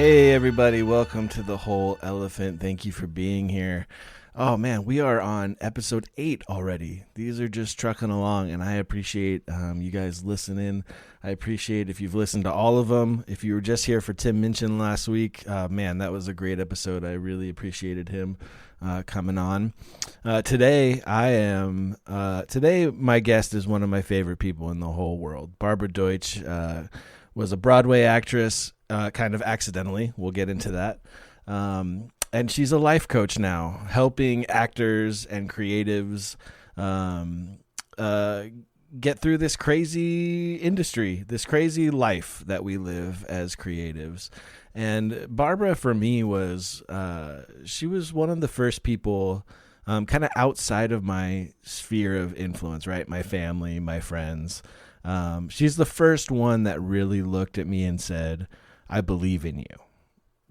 Hey everybody, welcome to The Whole Elephant. Thank you for being here. Oh man, we are on episode 8 already. These are just trucking along, and I appreciate you guys listening. I appreciate if you've listened to all of them. If you were just here for Tim Minchin last week, man, that was a great episode. I really appreciated him coming on. Today, my guest is one of my favorite people in the whole world. Barbara Deutsch was a Broadway actress, kind of accidentally. We'll get into that. And she's a life coach now, helping actors and creatives get through this crazy industry, this crazy life that we live as creatives. And Barbara, for me, she was one of the first people kind of outside of my sphere of influence, right? My family, my friends. She's the first one that really looked at me and said, I believe in you.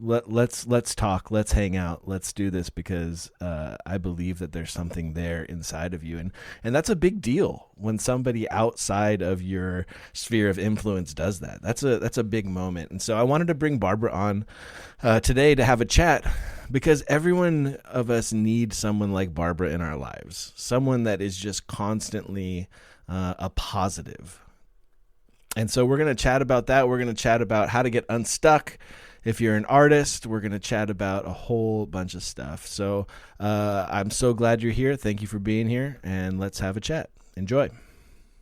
Let's talk. Let's hang out. Let's do this because I believe that there's something there inside of you. And that's a big deal when somebody outside of your sphere of influence does that. That's a big moment. And so I wanted to bring Barbara on today to have a chat because every one of us needs someone like Barbara in our lives, someone that is just constantly a positive. And so we're going to chat about that. We're going to chat about how to get unstuck. If you're an artist, we're going to chat about a whole bunch of stuff. So I'm so glad you're here. Thank you for being here. And let's have a chat. Enjoy.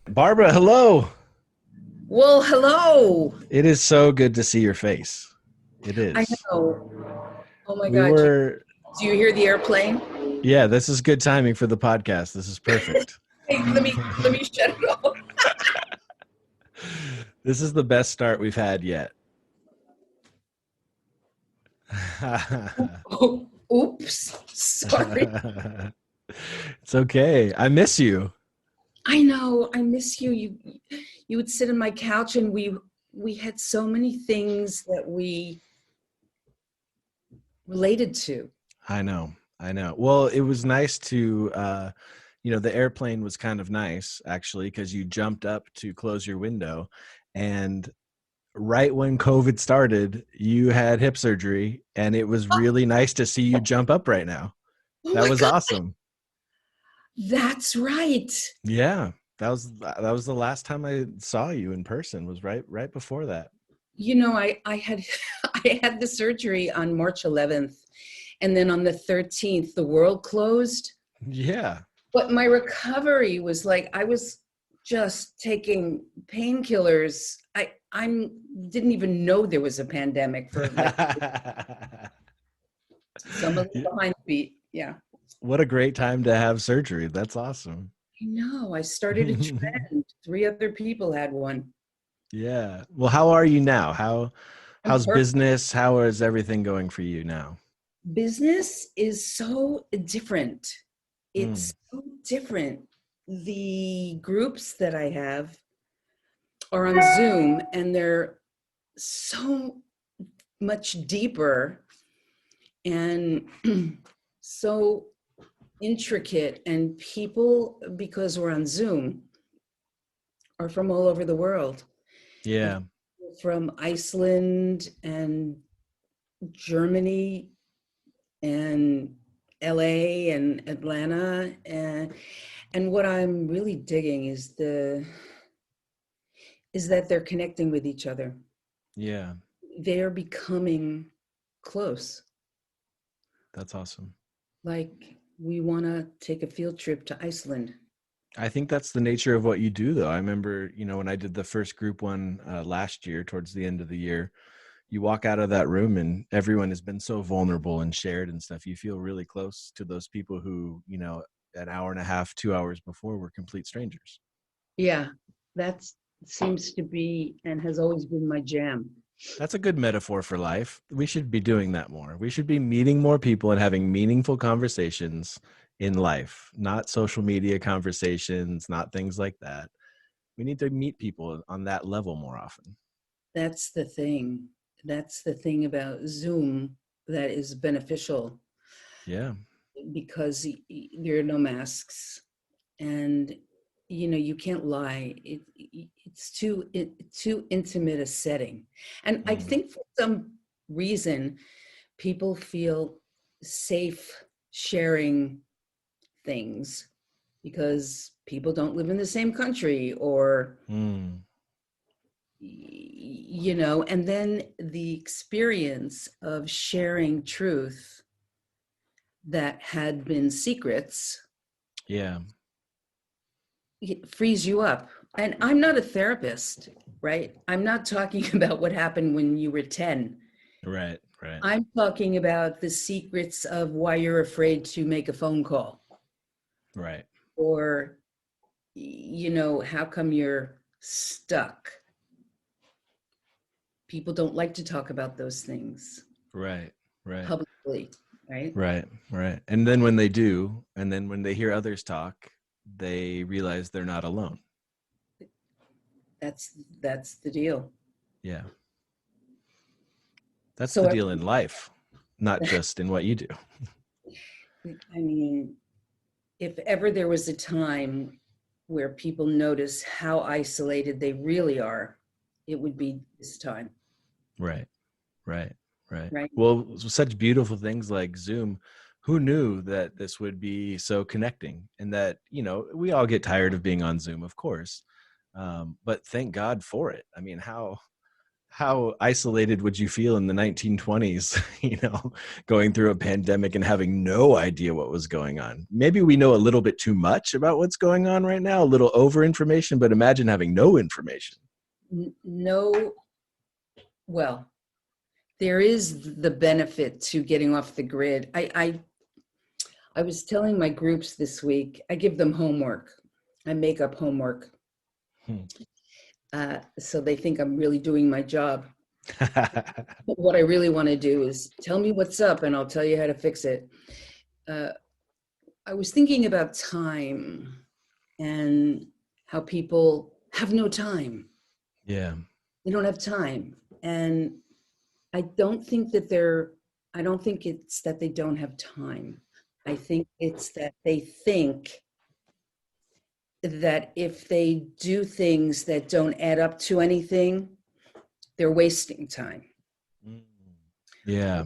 Barbara, hello. Well, hello. It is so good to see your face. It I is. know. Oh my We God. were, Do you hear the airplane? yeah, this is good timing for the podcast. This is perfect. Hey, let me shut it off. This is the best start we've had yet. Oh, oops. Sorry. It's okay. I miss you. I know. I miss you. You would sit on my couch and we had so many things that we related to. I know. Well, it was nice to, the airplane was kind of nice actually, because you jumped up to close your window, and right when COVID started, you had hip surgery, and it was really nice to see you jump up right now. Oh That my was God. awesome. That's right. Yeah, that was the last time I saw you in person. Was right before that. I had I had the surgery on March 11th, and then on the 13th the world closed. Yeah. But my recovery was like I was just taking painkillers. I didn't even know there was a pandemic for like some of the behind the beat. Yeah. What a great time to have surgery. That's awesome. I know. I started a trend. 3 other people had one. Yeah. Well, how are you now? I'm How's perfect. business? How is everything going for you now? Business is so different. Mm, It's so different. The groups that I have are on Zoom and they're so much deeper and so intricate, and people, because we're on Zoom, are from all over the world. And yeah. from Iceland and Germany and LA and Atlanta, and what I'm really digging is that they're connecting with each other. Yeah. They're becoming close. That's awesome. Like we want to take a field trip to Iceland. I think that's the nature of what you do, though. I remember, when I did the first group one last year, towards the end of the year, you walk out of that room and everyone has been so vulnerable and shared and stuff. You feel really close to those people who, an hour and a half, 2 hours before were complete strangers. Yeah, that seems to be and has always been my jam. That's a good metaphor for life. We should be doing that more. We should be meeting more people and having meaningful conversations in life, not social media conversations, not things like that. We need to meet people on that level more often. That's the thing. That's the thing about Zoom that is beneficial Yeah. because there are no masks, and you can't lie. It's too intimate a setting, and I Mm. think for some reason people feel safe sharing things because people don't live in the same country, or you know, and then the experience of sharing truth that had been secrets, it frees you up. And I'm not a therapist, right? I'm not talking about what happened when you were 10. Right. I'm talking about the secrets of why you're afraid to make a phone call. Right. Or, you know, how come you're stuck? People don't like to talk about those things. Right. Publicly, right? Right. And then when they do, and then when they hear others talk, they realize they're not alone. That's the deal. Yeah. That's So the deal in life, not just in what you do. I mean, if ever there was a time where people notice how isolated they really are, it would be this time. Right. Right. Well, such beautiful things like Zoom. Who knew that this would be so connecting, and that, you know, we all get tired of being on Zoom, of course. But thank God for it. I mean, how isolated would you feel in the 1920s, you know, going through a pandemic and having no idea what was going on? Maybe we know a little bit too much about what's going on right now, a little over information, but imagine having no information. No, well, there is the benefit to getting off the grid. I was telling my groups this week, I give them homework. I make up homework. So they think I'm really doing my job. What I really want to do is tell me what's up and I'll tell you how to fix it. I was thinking about time and how people have no time. Yeah. They don't have time. And I don't think it's that they don't have time. I think it's that they think that if they do things that don't add up to anything, they're wasting time. Yeah.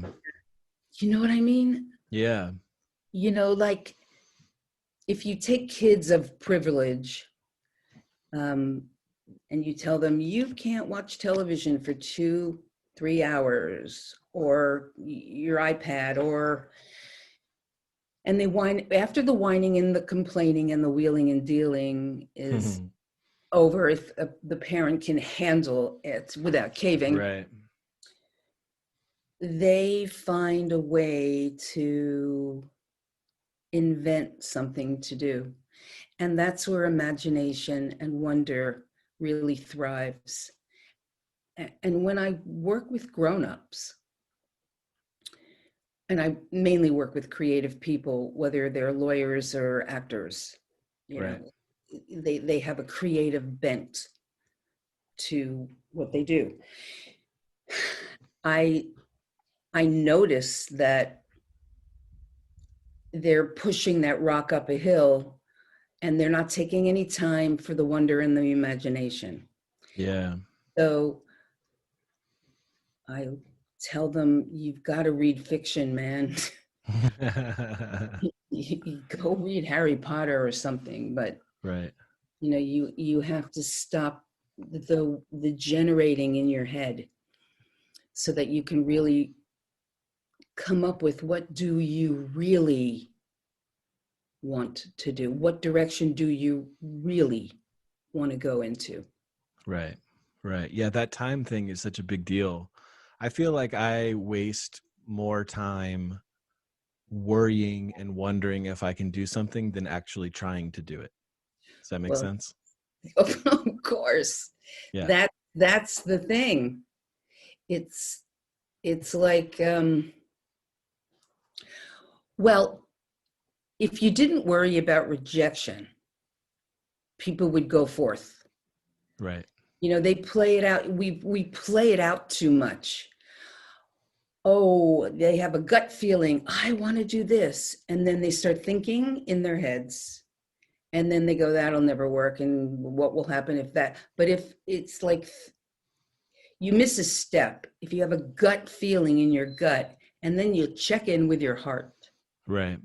You know what I mean? Yeah. You know, like if you take kids of privilege, and you tell them you can't watch television for 2-3 hours, or your iPad, and they whine after the whining and the complaining and the wheeling and dealing is over, if the parent can handle it without caving. Right. They find a way to invent something to do. And that's where imagination and wonder really thrives. And when I work with grown-ups, and I mainly work with creative people, whether they're lawyers or actors, you know, they have a creative bent to what they do. I notice that they're pushing that rock up a hill and they're not taking any time for the wonder and the imagination. Yeah. So I tell them, you've got to read fiction, man. You go read Harry Potter or something, but Right. you know, you have to stop the generating in your head so that you can really come up with, what do you really want to do? What direction do you really want to go into? Right. Yeah, that time thing is such a big deal. I feel like I waste more time worrying and wondering if I can do something than actually trying to do it. Does that make sense? Of course. Yeah. That's the thing. It's like, well, if you didn't worry about rejection, people would go forth. Right. You know, they play it out. We play it out too much. Oh, they have a gut feeling, I want to do this. And then they start thinking in their heads. And then they go, that'll never work. And what will happen if that? But if it's like, you miss a step if you have a gut feeling in your gut, and then you check in with your heart. Right.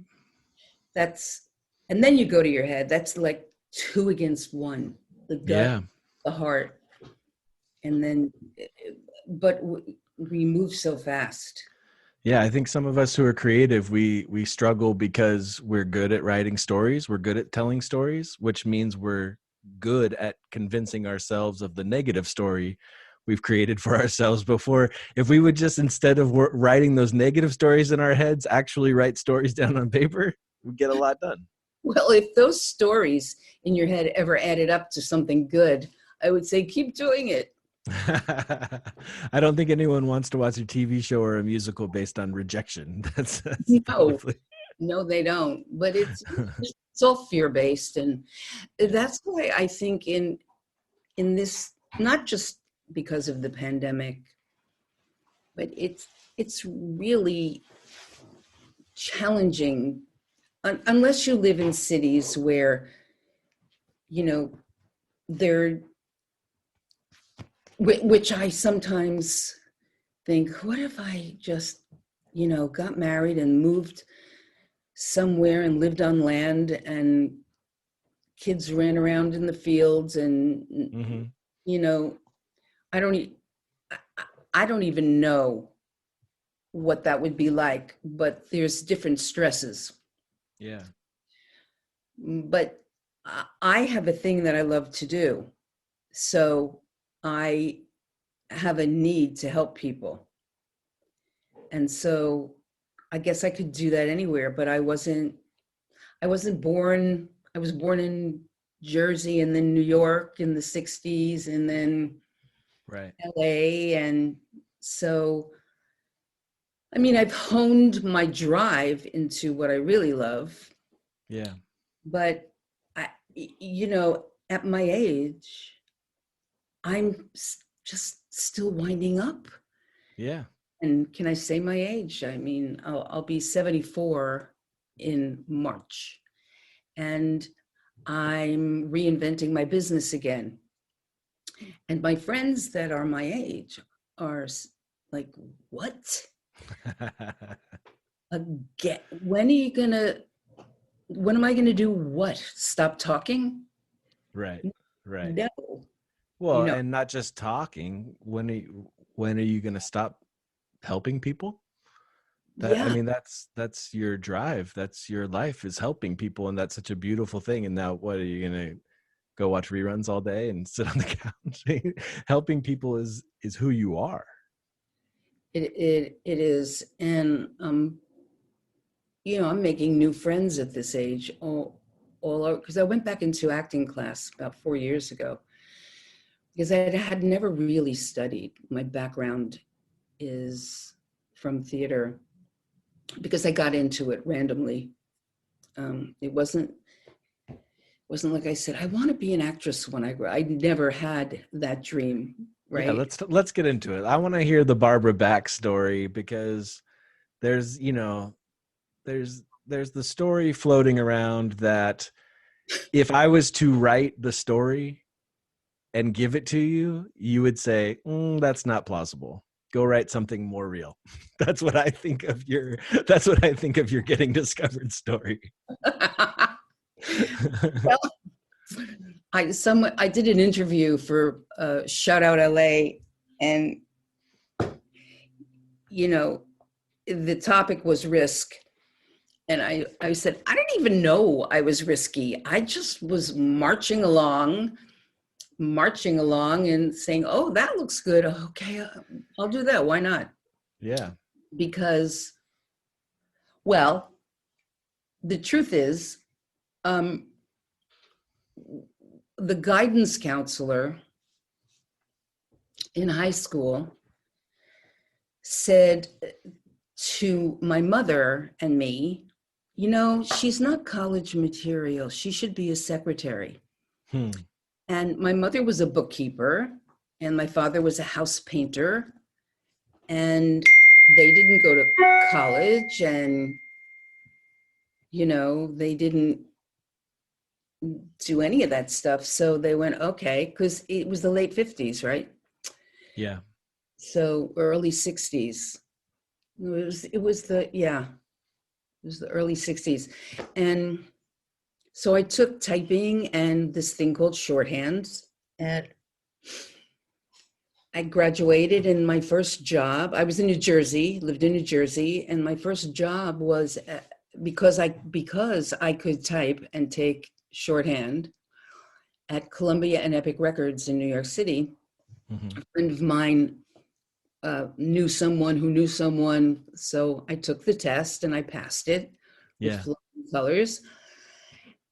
And then you go to your head. That's like 2 against 1, the gut, Yeah. the heart. And then, but we move so fast. Yeah, I think some of us who are creative, we struggle because we're good at writing stories, we're good at telling stories, which means we're good at convincing ourselves of the negative story we've created for ourselves before. If we would just, instead of writing those negative stories in our heads, actually write stories down on paper, we'd get a lot done. Well, if those stories in your head ever added up to something good, I would say keep doing it. I don't think anyone wants to watch a TV show or a musical based on rejection. That's probably. No, they don't. But it's all fear-based, and that's why I think in this, not just because of the pandemic, but it's really challenging unless you live in cities where, you know, they're, which I sometimes think, what if I just, got married and moved somewhere and lived on land and kids ran around in the fields and, I don't, I don't even know what that would be like, but there's different stresses. Yeah. But I have a thing that I love to do. So I have a need to help people. And so I guess I could do that anywhere, but I was born in Jersey and then New York in the 60s and then right. LA. And so, I mean, I've honed my drive into what I really love. Yeah. But at my age, I'm just still winding up. Yeah. And can I say my age? I mean, I'll be 74 in March, and I'm reinventing my business again. And my friends that are my age are like, what? Again, when am I gonna do what? Stop talking? Right. Right. No. Well, and not just talking. When are you going to stop helping people? Yeah. I mean, that's your drive. That's your life, is helping people, and that's such a beautiful thing. And now, what are you going to go watch reruns all day and sit on the couch? Helping people is who you are. It is, and I'm making new friends at this age. All because I went back into acting class about 4 years ago because I had never really studied. My background is from theater because I got into it randomly. It wasn't like I said, I want to be an actress when I grow. I never had that dream, right? Yeah, let's get into it. I want to hear the Barbara backstory, because there's the story floating around that if I was to write the story and give it to you, you would say, that's not plausible. Go write something more real. That's what I think of your Getting Discovered story. Well, I did an interview for Shout Out LA, and the topic was risk. And I said, I didn't even know I was risky. I just was marching along and saying, oh, that looks good. Okay, I'll do that. Why not? Yeah. Because, well, the truth is, the guidance counselor in high school said to my mother and me, she's not college material. She should be a secretary. And my mother was a bookkeeper, and my father was a house painter, and they didn't go to college, and, they didn't do any of that stuff. So they went, okay, because it was the late 50s, right? Yeah. So early 60s. It was the early 60s. And so I took typing and this thing called shorthand, and I graduated. And my first job, I was in New Jersey, lived in New Jersey, and my first job was because I could type and take shorthand at Columbia and Epic Records in New York City. Mm-hmm. A friend of mine knew someone who knew someone, so I took the test and I passed it with Yeah. flying colors.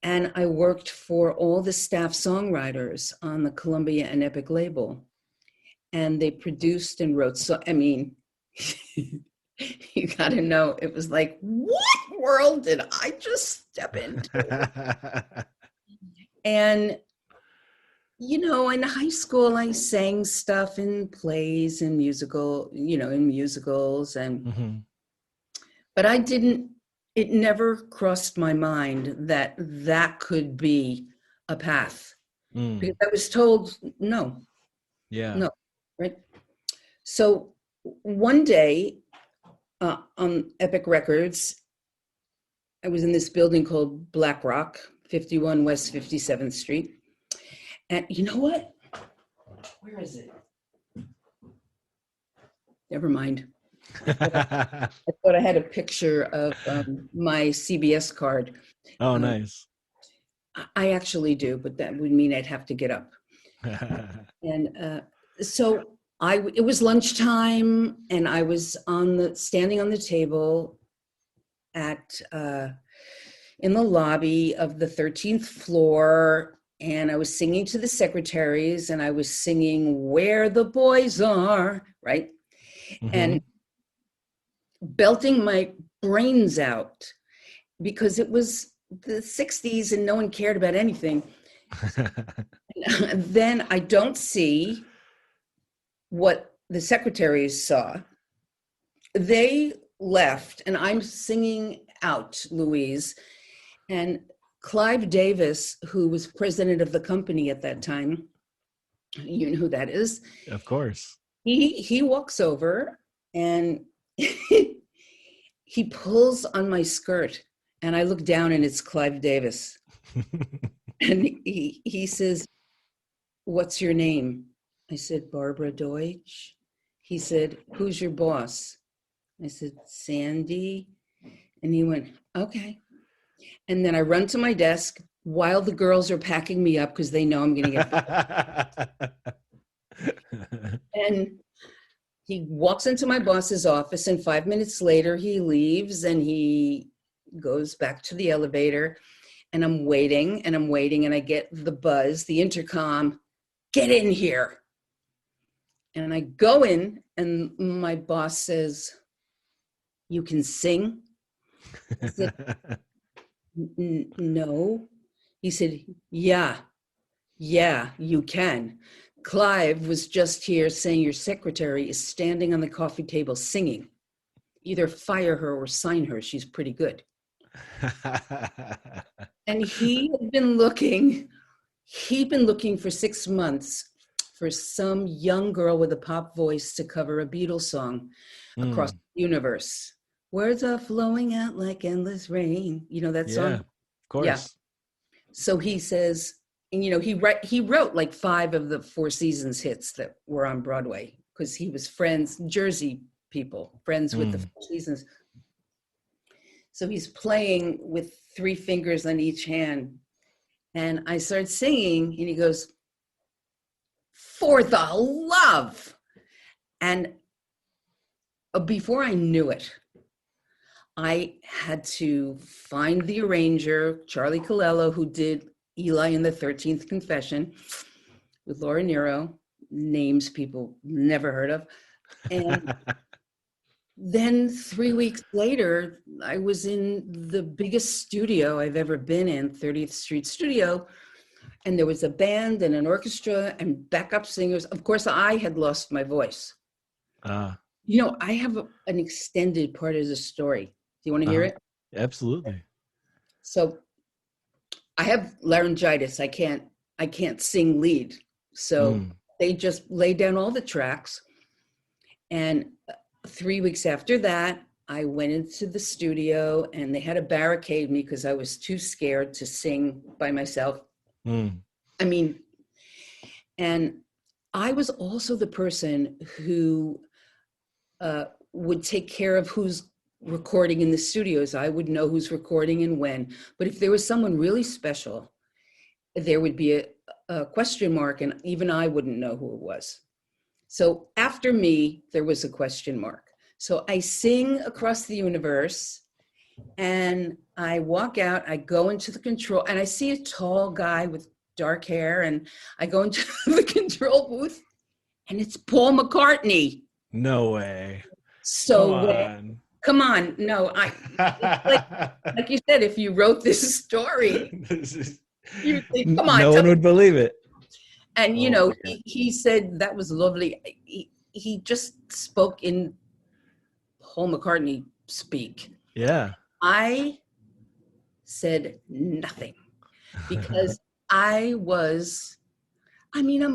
And I worked for all the staff songwriters on the Columbia and Epic label. And they produced and wrote. So, I mean, you got to know, it was like, what world did I just step into? And, you know, in high school, I sang stuff in plays and in musicals. And, Mm-hmm. but it never crossed my mind that that could be a path. Because I was told, no, right? So one day on Epic Records, I was in this building called Black Rock, 51 West 57th Street. And you know what? Where is it? Never mind. I thought I had a picture of my CBS card. Oh, nice. I actually do, but that would mean I'd have to get up. And so it was lunchtime, and I was standing on the table in the lobby of the 13th floor, and I was singing to the secretaries, and I was singing "Where the Boys Are," right? Mm-hmm. And belting my brains out because it was the 60s and no one cared about anything. Then I don't see what the secretaries saw. They left, and I'm singing out, Louise. And Clive Davis, who was president of the company at that time, you know who that is. Of course. He walks over and he pulls on my skirt, and I look down, and it's Clive Davis. And he says, "What's your name?" I said, "Barbara Deutsch." He said, "Who's your boss?" I said, "Sandy." And he went, "Okay." And then I run to my desk while the girls are packing me up because they know I'm going to get. And he walks into my boss's office, and 5 minutes later he leaves, and he goes back to the elevator, and I'm waiting, and I get the buzz, the intercom, "Get in here." And I go in, and my boss says, "You can sing?" I said, "No." He said, yeah, you can. Clive was just here saying your secretary is standing on the coffee table singing. Either fire her or sign her. She's pretty good." And he'd been looking for 6 months for some young girl with a pop voice to cover a Beatles song, Across the Universe. Words are flowing out like endless rain. You know that song? Yeah, of course. Yeah. So he says, and he wrote like 5 of the Four Seasons hits that were on Broadway because he was Jersey people, friends with the Four Seasons. So he's playing with 3 fingers on each hand. And I start singing, and he goes, "For the love." And before I knew it, I had to find the arranger, Charlie Colello, who did Eli in the 13th Confession with Laura Nero, names people never heard of. And then 3 weeks later, I was in the biggest studio I've ever been in, 30th Street Studio. And there was a band and an orchestra and backup singers. Of course, I had lost my voice. You know, I have an extended part of the story. Do you want to hear it? Absolutely. So I have laryngitis. I can't sing lead. So they just laid down all the tracks. And 3 weeks after that, I went into the studio and they had to barricade me because I was too scared to sing by myself. Mm. I mean, and I was also the person who would take care of who's recording in the studios. I would know who's recording and when. But if there was someone really special, there would be a question mark, and even I wouldn't know who it was. So after me, there was a question mark. So I sing across the universe and I walk out, I go into the control, and I see a tall guy with dark hair, and I go into the control booth and it's Paul McCartney. No way. So come on. No, like you said, if you wrote this story, you think, come on. No one would believe it. And, you know, he said that was lovely. He just spoke in Paul McCartney speak. Yeah. I said nothing because I'm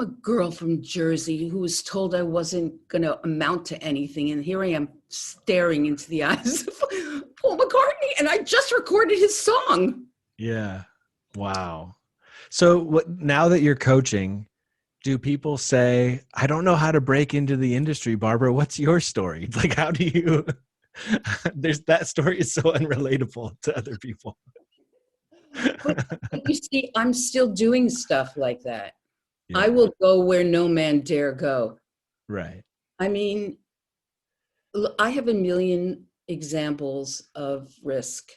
a girl from Jersey who was told I wasn't going to amount to anything. And here I am staring into the eyes of Paul McCartney, and I just recorded his song. Yeah. Wow. So now that you're coaching, do people say, I don't know how to break into the industry, Barbara? What's your story? Like, how do you, that story is so unrelatable to other people. But you see, I'm still doing stuff like that. Yeah. I will go where no man dare go. Right. I mean, I have a million examples of risk.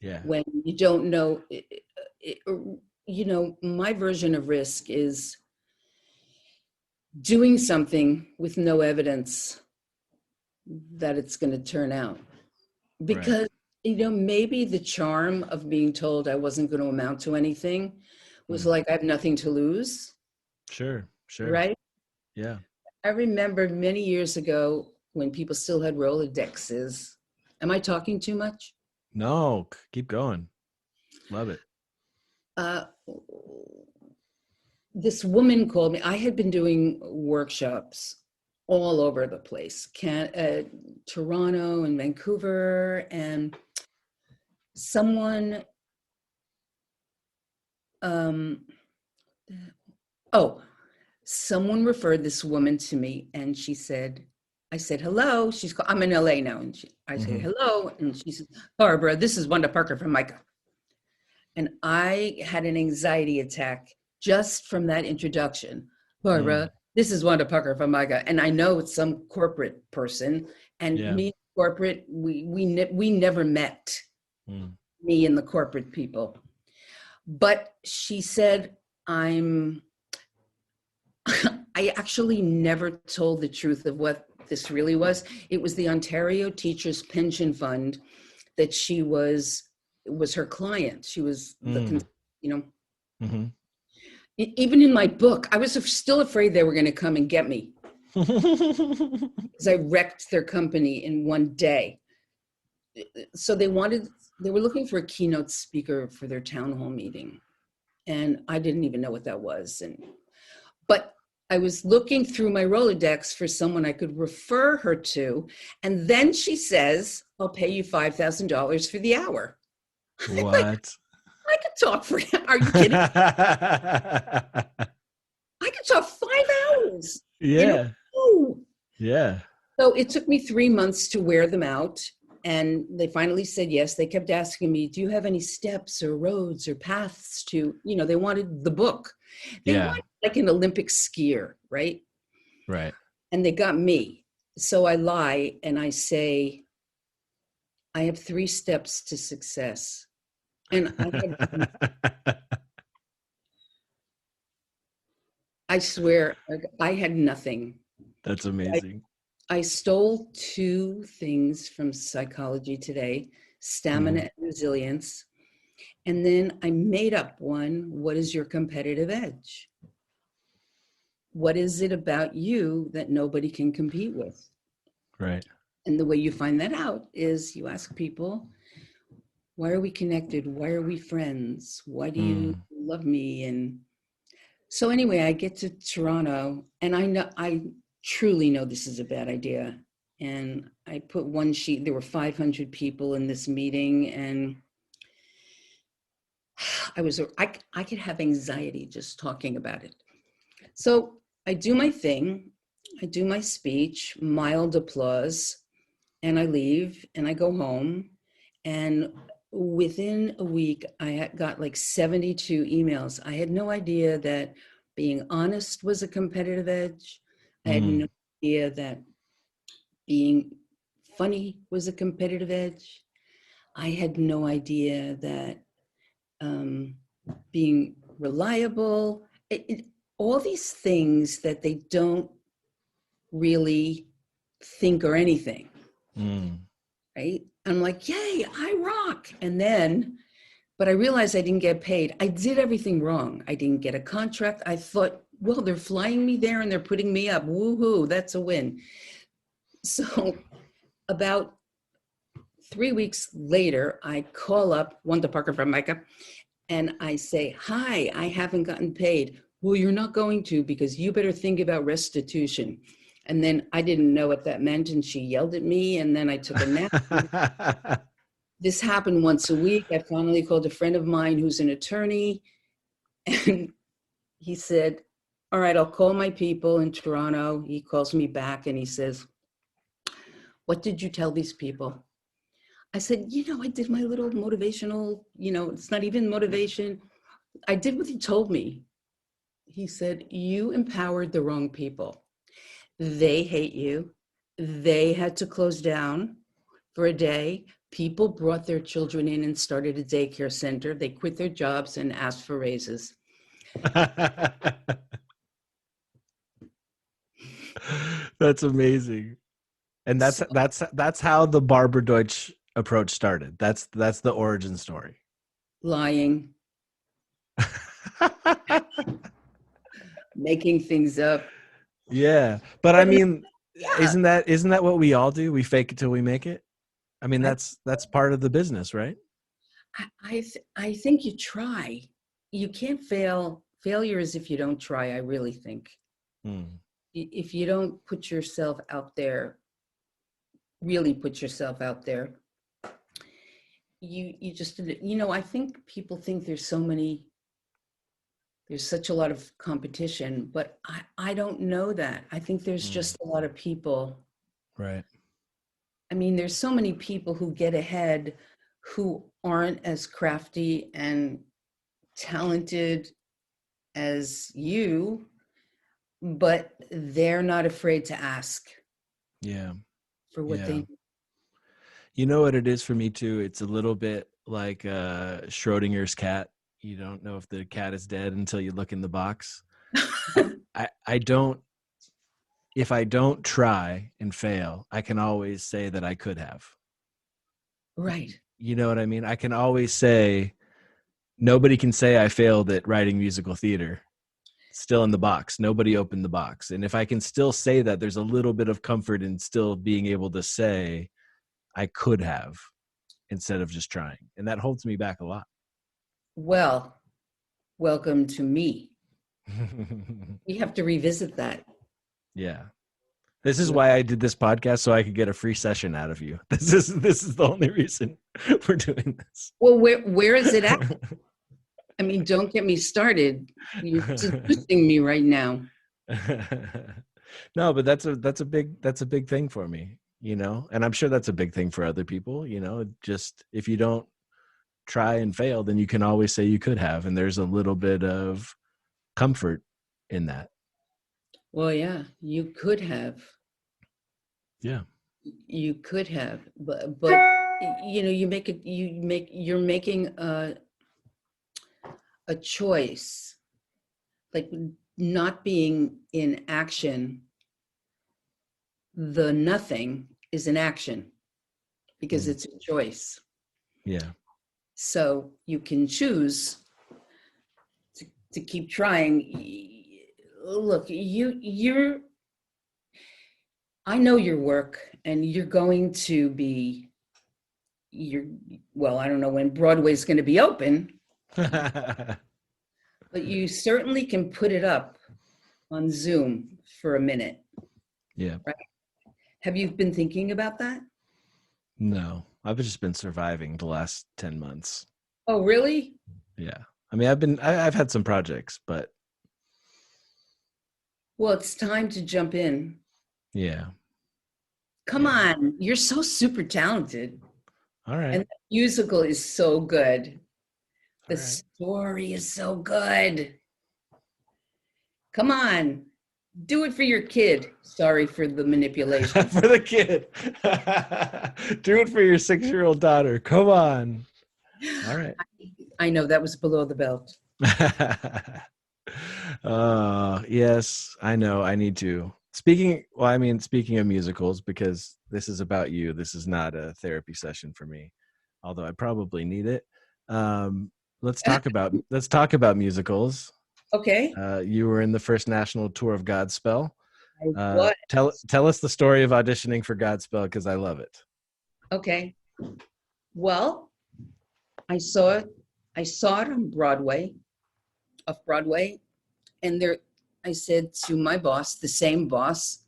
Yeah. When you don't know, you know, my version of risk is doing something with no evidence that it's going to turn out. Because, you know, maybe the charm of being told I wasn't going to amount to anything was like, I have nothing to lose. Sure. Right? Yeah. I remember many years ago when people still had Rolodexes. Am I talking too much? No, keep going. Love it. This woman called me. I had been doing workshops all over the place, Toronto and Vancouver, and someone, someone referred this woman to me, and she said, I said, hello. I'm in LA now. And I say, hello. And she said, Barbara, this is Wanda Parker from Micah. And I had an anxiety attack just from that introduction. Barbara, this is Wanda Parker from Micah. And I know it's some corporate person. And me, corporate, we never met, me and the corporate people. But she said, I actually never told the truth of what this really was. It was the Ontario Teachers Pension Fund that she was her client. She was the, you know, even in my book, I was still afraid they were going to come and get me because I wrecked their company in one day. So they were looking for a keynote speaker for their town hall meeting. And I didn't even know what that was. But I was looking through my Rolodex for someone I could refer her to. And then she says, I'll pay you $5,000 for the hour. What? Like, I could talk for, are you kidding? I could talk 5 hours. Yeah. You know? Oh. Yeah. So it took me 3 months to wear them out. And they finally said yes. They kept asking me, do you have any steps or roads or paths to, you know, they wanted the book. They wanted like an Olympic skier, right? Right. And they got me. So I lie and I say, I have 3 steps to success. And I swear, I had nothing. That's amazing. I stole 2 things from Psychology Today, stamina and resilience. And then I made up one. What is your competitive edge? What is it about you that nobody can compete with? Right. And the way you find that out is you ask people, why are we connected? Why are we friends? Why do you love me? And so anyway, I get to Toronto and I know truly know this is a bad idea. And I put one sheet, there were 500 people in this meeting, and I could have anxiety just talking about it. So I do my thing, I do my speech, mild applause, and I leave and I go home. And within a week, I had got like 72 emails. I had no idea that being honest was a competitive edge. I had no idea that being funny was a competitive edge. I had no idea that being reliable, all these things that they don't really think or anything, right? I'm like, yay, I rock. And then, but I realized I didn't get paid. I did everything wrong. I didn't get a contract. I thought, well, they're flying me there and they're putting me up. Woohoo, that's a win. So about 3 weeks later, I call up Wanda Parker from Micah and I say, hi, I haven't gotten paid. Well, you're not going to, because you better think about restitution. And then I didn't know what that meant, and she yelled at me, and then I took a nap. This happened once a week. I finally called a friend of mine who's an attorney, and he said, all right, I'll call my people in Toronto. He calls me back and he says, what did you tell these people? I said, I did my little motivational, it's not even motivation. I did what he told me. He said, you empowered the wrong people. They hate you. They had to close down for a day. People brought their children in and started a daycare center. They quit their jobs and asked for raises. That's amazing. And that's how the Barbara Deutsch approach started. That's the origin story. Lying. Making things up. Yeah. But I mean, isn't that what we all do? We fake it till we make it. I mean, that's part of the business, right? I think you try. You can't fail. Failure is if you don't try, I really think. If you don't put yourself out there, really put yourself out there, you just, I think people think there's such a lot of competition, but I don't know that. I think there's just a lot of people. Right. I mean, there's so many people who get ahead who aren't as crafty and talented as you, but they're not afraid to ask. Yeah. For what they need. You know what it is for me too? It's a little bit like Schrodinger's cat. You don't know if the cat is dead until you look in the box. I don't, if I don't try and fail, I can always say that I could have. Right. You know what I mean? I can always say, nobody can say I failed at writing musical theater. Still in the box. Nobody opened the box. And if I can still say that, there's a little bit of comfort in still being able to say I could have instead of just trying. And that holds me back a lot. Well, welcome to me. We have to revisit that. Yeah. This is why I did this podcast, so I could get a free session out of you. This is the only reason we're doing this. Well, where is it at? I mean, don't get me started. You're seducing me right now. No, but that's a big thing for me, and I'm sure that's a big thing for other people, just if you don't try and fail, then you can always say you could have, and there's a little bit of comfort in that. Well, yeah, you could have. Yeah. You could have, but you're making a choice, like not being in action. The nothing is an action because it's a choice. Yeah. So you can choose to keep trying. Look, I know your work, and you're going to be I don't know when Broadway's going to be open, but you certainly can put it up on Zoom for a minute. Yeah. right? Have you been thinking about that? No, I've just been surviving the last 10 months. Oh, really? Yeah. I mean, I've had some projects, but Well, it's time to jump in. yeah. Come Yeah. on, you're so super talented. All right. And the musical is so good. All The right. story is so good. Come on, do it for your kid. Sorry for the manipulation. For the kid. Do it for your 6-year-old daughter. Come on. All right. I know that was below the belt. Yes, I know. I need to. Speaking of musicals, because this is about you. This is not a therapy session for me, although I probably need it. Um, let's talk about musicals. Okay. You were in the first national tour of Godspell. What? Tell us the story of auditioning for Godspell, because I love it. Okay. Well, I saw it. I saw it on Broadway, off Broadway, and there. I said to my boss, the same boss,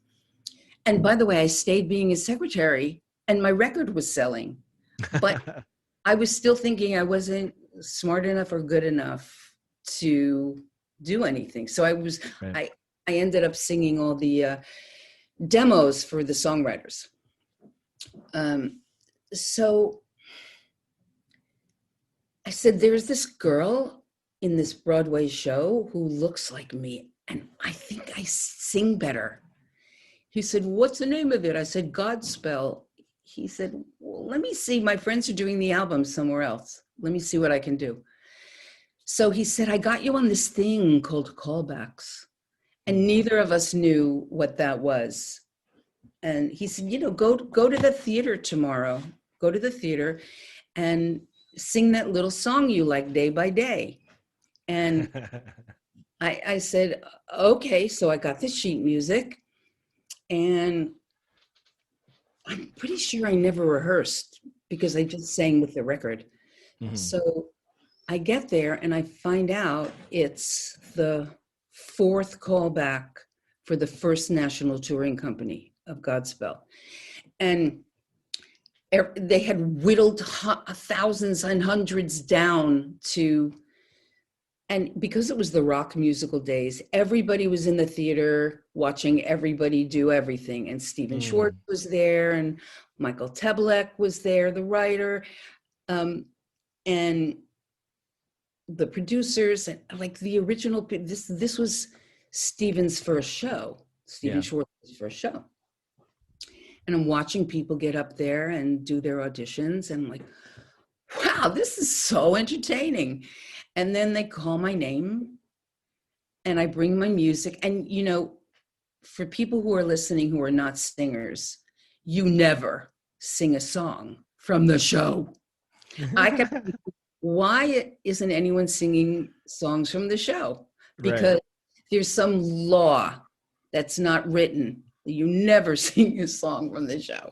and by the way, I stayed being his secretary, and my record was selling, but I was still thinking I wasn't smart enough or good enough to do anything. So Right. I ended up singing all the demos for the songwriters. So I said, there's this girl in this Broadway show who looks like me, and I think I sing better. He said, what's the name of it? I said, Godspell. He said, well, let me see. My friends are doing the album somewhere else. Let me see what I can do. So he said, I got you on this thing called callbacks. And neither of us knew what that was. And he said, go to the theater tomorrow. Go to the theater and sing that little song you like, Day by Day. And I said, okay. So I got the sheet music, and I'm pretty sure I never rehearsed because I just sang with the record. Mhm. So I get there and I find out it's the fourth callback for the first national touring company of Godspell. And they had whittled thousands and hundreds down to, and because it was the rock musical days, everybody was in the theater watching everybody do everything. And Stephen Schwartz was there, and Michael Tebalek was there, the writer, and the producers, and like the original. This was Stephen's first show, Stephen Schwartz's first show. And I'm watching people get up there and do their auditions, and I'm like, wow, this is so entertaining. And then they call my name, and I bring my music. And, for people who are listening who are not singers, you never sing a song from the show. I kept thinking, why isn't anyone singing songs from the show? Because there's some law that's not written. You never sing a song from the show.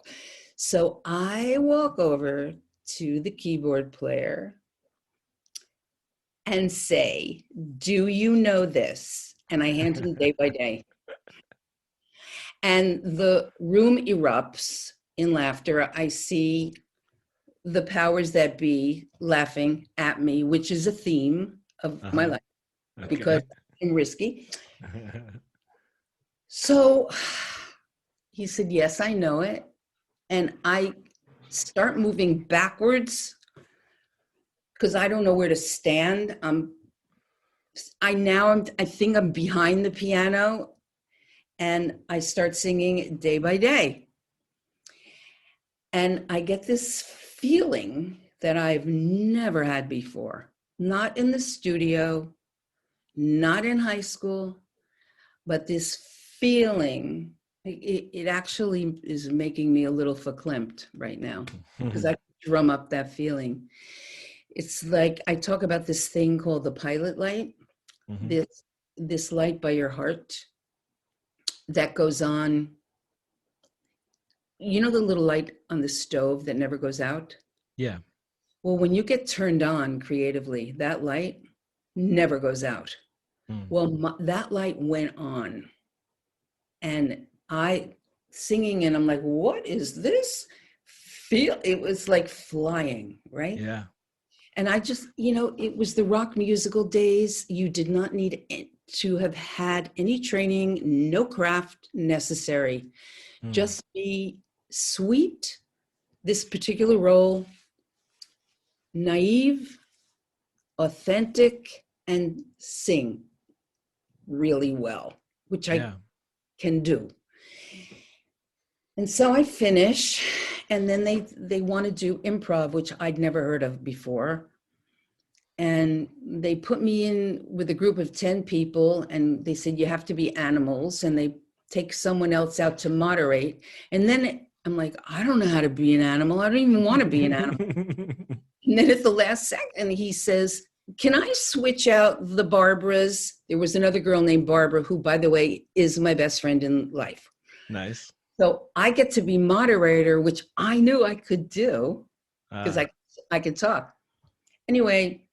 So I walk over to the keyboard player and say, do you know this? And I hand him Day by Day. And the room erupts in laughter. I see the powers that be laughing at me, which is a theme of my life, because I'm risky. So he said, yes, I know it. And I start moving backwards because I don't know where to stand. I think I'm behind the piano, and I start singing Day by Day. And I get this feeling that I've never had before, not in the studio, not in high school, but this feeling, it actually is making me a little verklempt right now, because I drum up that feeling. It's like I talk about this thing called the pilot light, this light by your heart that goes on. You know the little light on the stove that never goes out? Yeah. Well, when you get turned on creatively, that light never goes out. Well, that light went on, and I singing, and I'm like, what is this? Feel it was like flying, right? Yeah. And I just, it was the rock musical days. You did not need to have had any training, no craft necessary. Mm. Just be sweet, this particular role, naive, authentic, and sing really well, which I Yeah. can do. And so I finish, and then they want to do improv, which I'd never heard of before. And they put me in with a group of 10 people, and they said, you have to be animals, and they take someone else out to moderate. And then I'm like, I don't know how to be an animal. I don't even want to be an animal. And then at the last second, he says, can I switch out the Barbaras? There was another girl named Barbara, who, by the way, is my best friend in life. Nice. So I get to be moderator, which I knew I could do because I could talk. Anyway,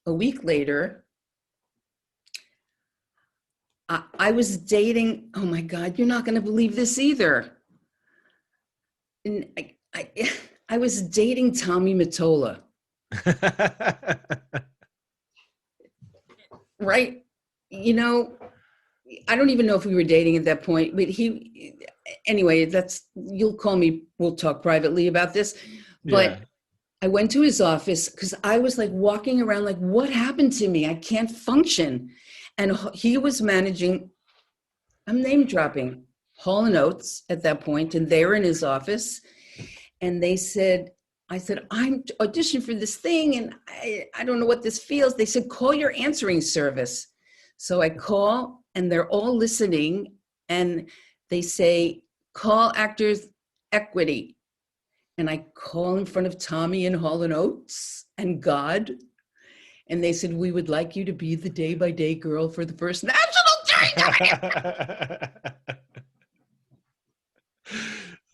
a week later, I was dating, oh my God, you're not going to believe this either. And I was dating Tommy Mottola. Right? I don't even know if we were dating at that point, but anyway, you'll call me, we'll talk privately about this. But Yeah. I went to his office because I was like walking around like, what happened to me? I can't function. And he was managing, I'm name dropping, Hall & Oates at that point, and they were in his office. And I said, I'm auditioning for this thing, and I don't know what this feels. They said, call your answering service. So I call, and they're all listening, and they say, call Actors Equity. And I call in front of Tommy and Hall & Oates and God. And they said, we would like you to be the day-by-day girl for the first national territory.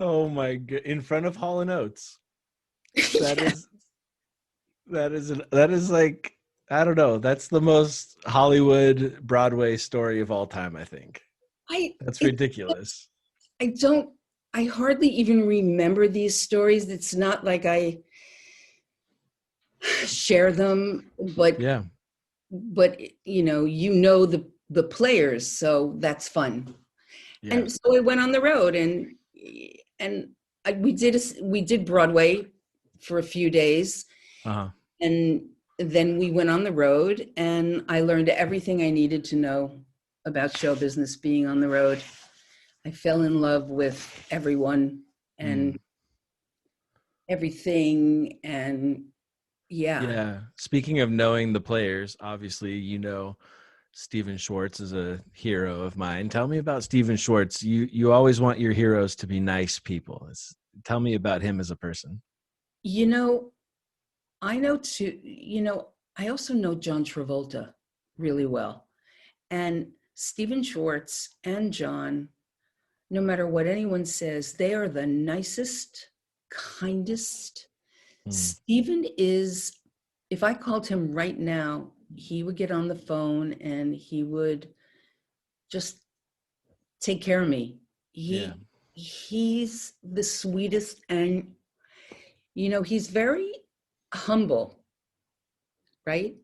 Oh my god! In front of Hall and Oates. That Yes. that is like, I don't know. That's the most Hollywood Broadway story of all time, I think. That's ridiculous. I hardly even remember these stories. It's not like I share them, but Yeah. the players, so that's fun. Yeah. And so I went on the road, and we did Broadway for a few days, Uh-huh. and then we went on the road, and I learned everything I needed to know about show business being on the road. I fell in love with everyone and everything, and yeah. Yeah. Speaking of knowing the players, obviously, Stephen Schwartz is a hero of mine. Tell me about Stephen Schwartz. You always want your heroes to be nice people. Tell me about him as a person. You know, I know too, I also know John Travolta really well. And Stephen Schwartz and John, no matter what anyone says, they are the nicest, kindest. Stephen is, if I called him right now, he would get on the phone and he would just take care of me. Yeah. He's the sweetest, and he's very humble, right?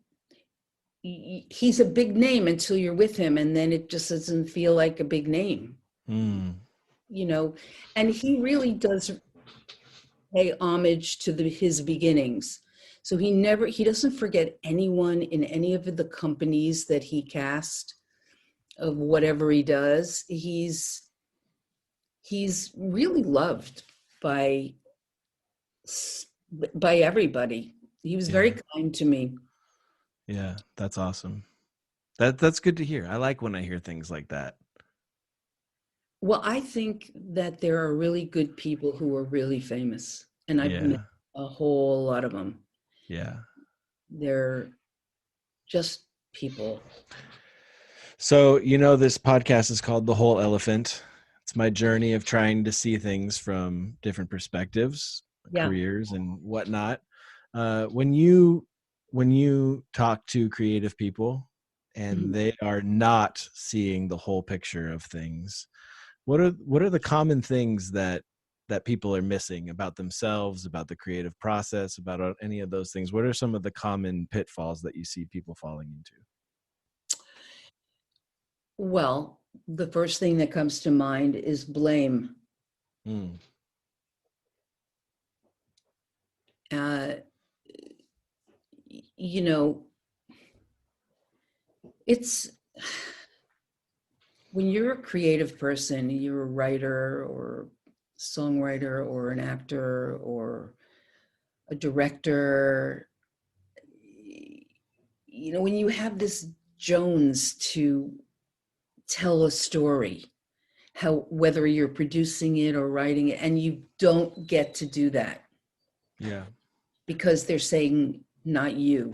He's a big name until you're with him, and then it just doesn't feel like a big name. And he really does pay homage to his beginnings. So he doesn't forget anyone in any of the companies that he cast, of whatever he does. He's really loved by everybody. He was very kind to me. Yeah, that's awesome. That's good to hear. I like when I hear things like that. Well, I think that there are really good people who are really famous, and I've met a whole lot of them. Yeah. They're just people. So, this podcast is called The Whole Elephant. It's my journey of trying to see things from different perspectives, careers and whatnot. When you talk to creative people and they are not seeing the whole picture of things, What are the common things that people are missing about themselves, about the creative process, about any of those things? What are some of the common pitfalls that you see people falling into? Well, the first thing that comes to mind is blame. Mm, Uh, you know, it's when you're a creative person, you're a writer or songwriter or an actor or a director, when you have this Jones to tell a story, how whether you're producing it or writing it, and you don't get to do that yeah. because they're saying not you.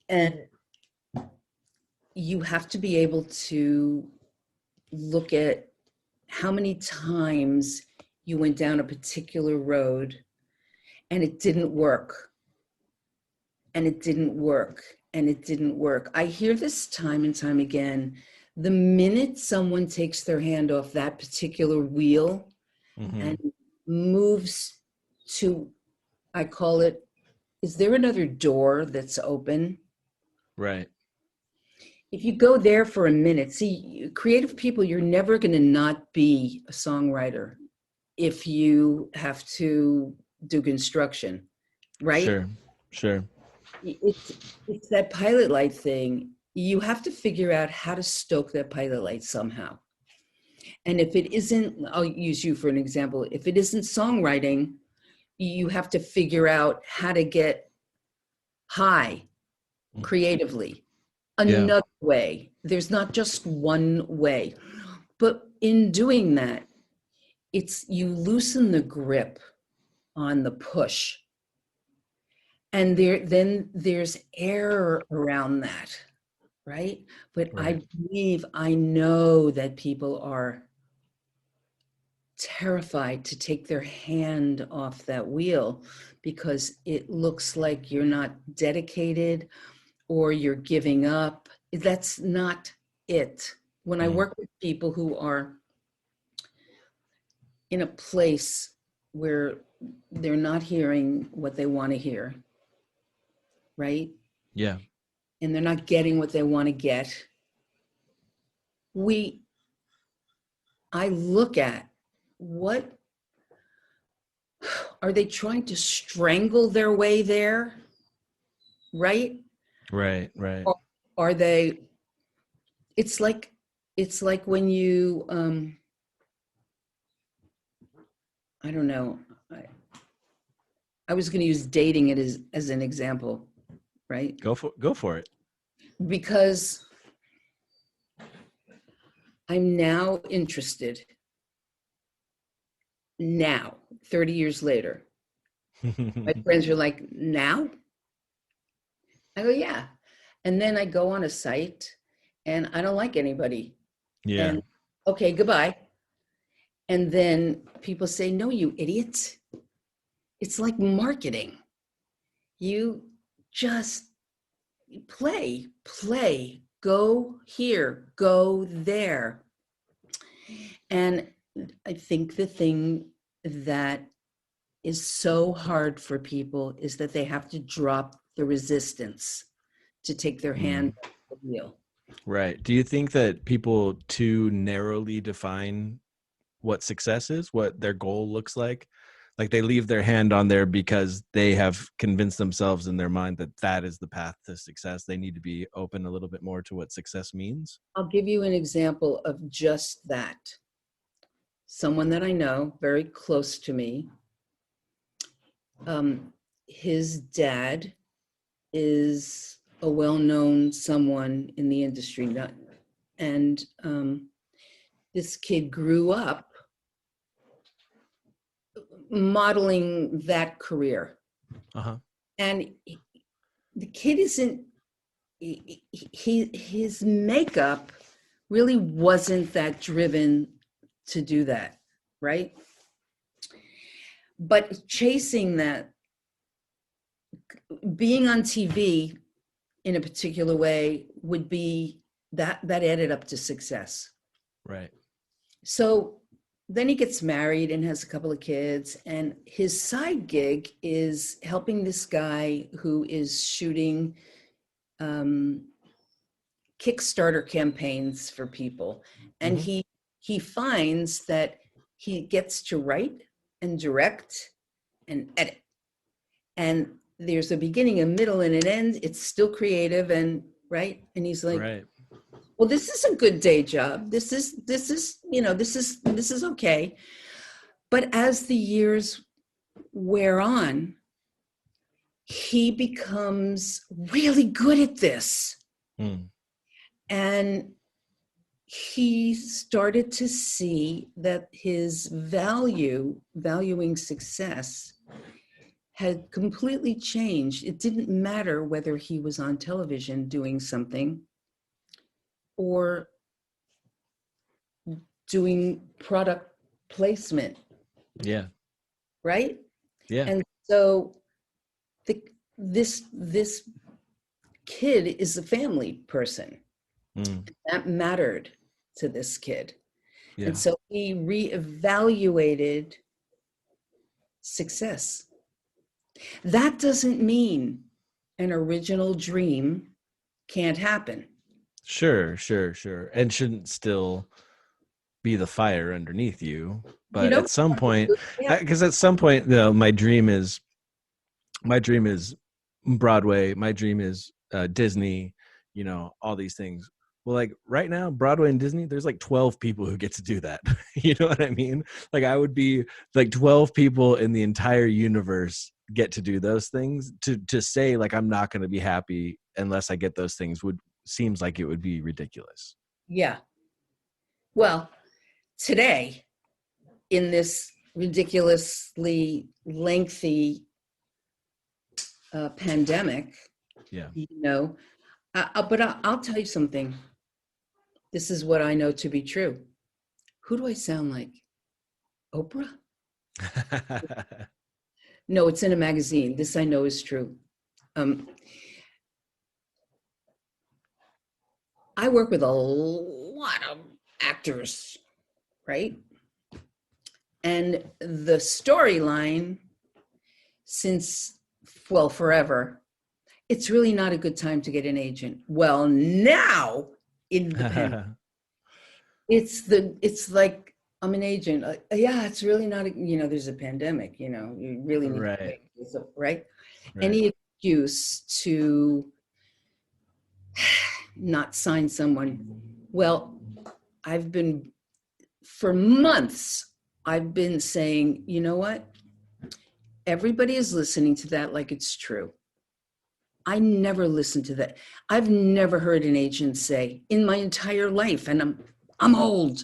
And you have to be able to look at how many times you went down a particular road and it didn't work, and it didn't work, and it didn't work. I hear this time and time again. The minute someone takes their hand off that particular wheel Mm-hmm. and moves to, I call it, is there another door that's open? Right. If you go there for a minute, see, creative people, you're never going to not be a songwriter if you have to do construction, right? Sure. Sure. It's it's that pilot light thing. You have to figure out how to stoke that pilot light somehow. And if it isn't, I'll use you for an example. If it isn't songwriting, you have to figure out how to get high creatively. Yeah. Another way. There's not just one way. But in doing that, it's you loosen the grip on the push. And then there's air around that, right? But Right. I know that people are terrified to take their hand off that wheel because it looks like you're not dedicated or you're giving up. That's not it. When I Mm. work with people who are in a place where they're not hearing what they want to hear, right? Yeah. And they're not getting what they want to get, we I look at what are they trying to strangle their way there, right? Right. Right. Or are they, it's like when you I don't know, I was going to use dating it as an example, right? Go for it. Because I'm now interested, now 30 years later. My friends are like, now? I go, yeah. And then I go on a site and I don't like anybody. Yeah. And okay, goodbye. And then people say, no, you idiot. It's like marketing. You just play, go here, go there. And I think the thing that is so hard for people is that they have to drop the resistance to take their hand Mm. off the wheel. Right. Do you think that people too narrowly define what success is, what their goal looks like? Like they leave their hand on there because they have convinced themselves in their mind that that is the path to success. They need to be open a little bit more to what success means. I'll give you an example of just that. Someone that I know, very close to me, his dad is a well-known someone in the industry, and this kid grew up modeling that career. Uh-huh. And the kid isn't, his makeup really wasn't that driven to do that, right? But chasing that, being on TV in a particular way would be that added up to success. Right. So then he gets married and has a couple of kids, and his side gig is helping this guy who is shooting Kickstarter campaigns for people. And Mm-hmm. he finds that he gets to write and direct and edit. And there's a beginning, a middle, and an end. It's still creative, and right. And he's like, Right. well, this is a good day job. This is, this is okay. But as the years wear on, he becomes really good at this. Mm. And he started to see that his valuing success had completely changed. It didn't matter whether he was on television doing something or doing product placement. Yeah. Right? Yeah. And so this kid is a family person. Mm. That mattered to this kid. Yeah. And so he reevaluated success. That doesn't mean an original dream can't happen. Sure. And shouldn't still be the fire underneath you. But at some point, because at some point, though, my dream is Broadway. My dream is Disney, all these things. Well, like right now, Broadway and Disney, there's like 12 people who get to do that. You know what I mean? Like I would be like 12 people in the entire universe get to do those things. To say like I'm not going to be happy unless I get those things seems like it would be ridiculous. Yeah. Well, today, in this ridiculously lengthy pandemic, Yeah. But I'll tell you something. This is what I know to be true. Who do I sound like? Oprah? No, it's in a magazine. This I know is true. I work with a lot of actors, right? And the storyline, forever, it's really not a good time to get an agent. Well, now in the pandemic, it's like I'm an agent. Yeah, it's really not. There's a pandemic. You really need to wait, right? Any excuse to not sign someone. Well, for months, I've been saying, you know what? Everybody is listening to that like it's true. I never listened to that. I've never heard an agent say in my entire life, and I'm old.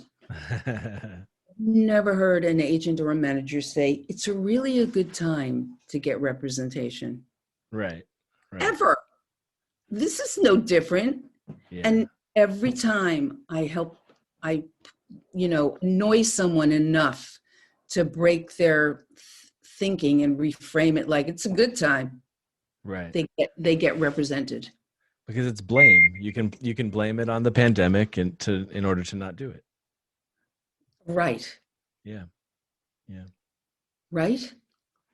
Never heard an agent or a manager say it's really a good time to get representation. Right. Ever. This is no different. Yeah. And every time I annoy someone enough to break their thinking and reframe it like it's a good time. Right. They get represented. Because it's blame. You can blame it on the pandemic in order to not do it. Right. Yeah. Right?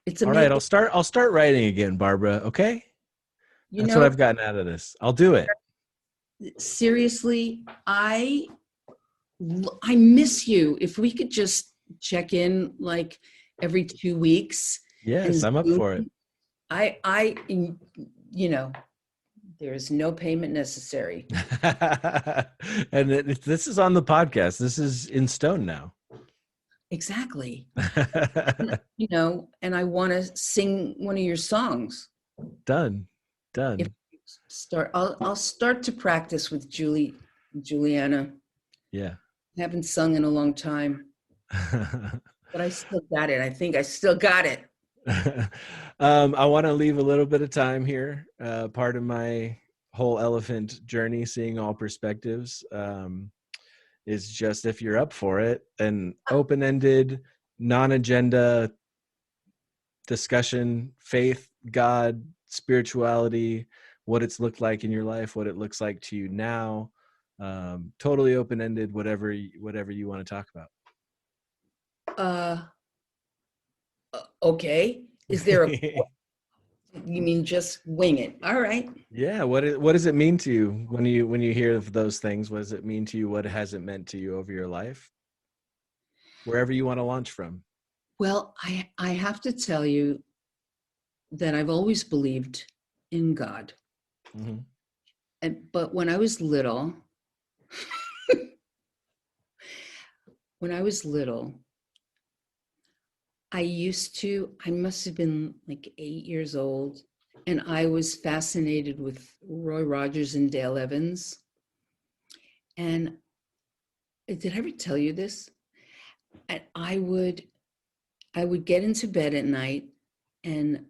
It's amazing. All right, I'll start writing again, Barbara, okay? That's what I've gotten out of this. I'll do it. Seriously, I miss you. If we could just check in like every 2 weeks. Yes, I'm up for it. There is no payment necessary. And this is on the podcast. This is in stone now. Exactly. And I want to sing one of your songs. Done. I'll start to practice with Juliana. Yeah. I haven't sung in a long time, but I still got it. I think I still got it. I want to leave a little bit of time here. Part of my whole elephant journey, seeing all perspectives, is just, if you're up for it, an open-ended, non-agenda discussion, faith, God, spirituality, what it's looked like in your life, what it looks like to you now, Totally open-ended, whatever you want to talk about. Uh, okay. Is there a, you mean just wing it? All right. Yeah, what does it mean to you when you hear of those things? What does it mean to you? What has it meant to you over your life? Wherever you want to launch from. Well, I have to tell you that I've always believed in God. Mm-hmm. But when I was little, I must have been like 8 years old, and I was fascinated with Roy Rogers and Dale Evans. And did I ever tell you this? And I would get into bed at night, and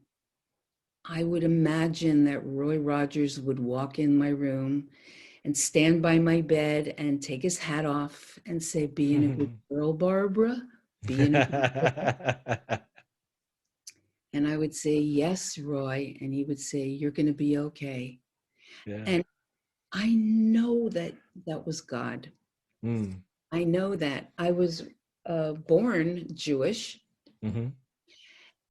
I would imagine that Roy Rogers would walk in my room and stand by my bed and take his hat off and say, "Being a good girl, Barbara, being a good girl." And I would say, "Yes, Roy." And he would say, "You're going to be okay." Yeah. And I know that that was God. Mm. I know that I was born Jewish, Mm-hmm.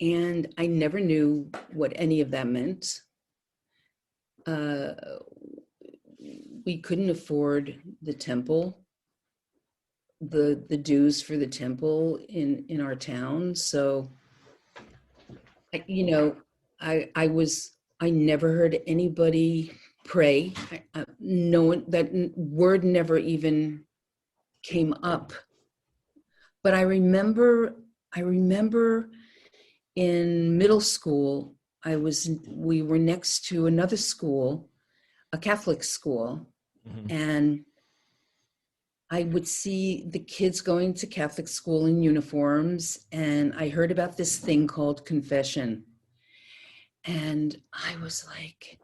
and I never knew what any of that meant. Uh, we couldn't afford the temple, the dues for the temple in our town. So, you know, I never heard anybody pray. No one, that word never even came up. But I remember in middle school, we were next to another school, a Catholic school, Mm-hmm. and I would see the kids going to Catholic school in uniforms, and I heard about this thing called confession. And I was like,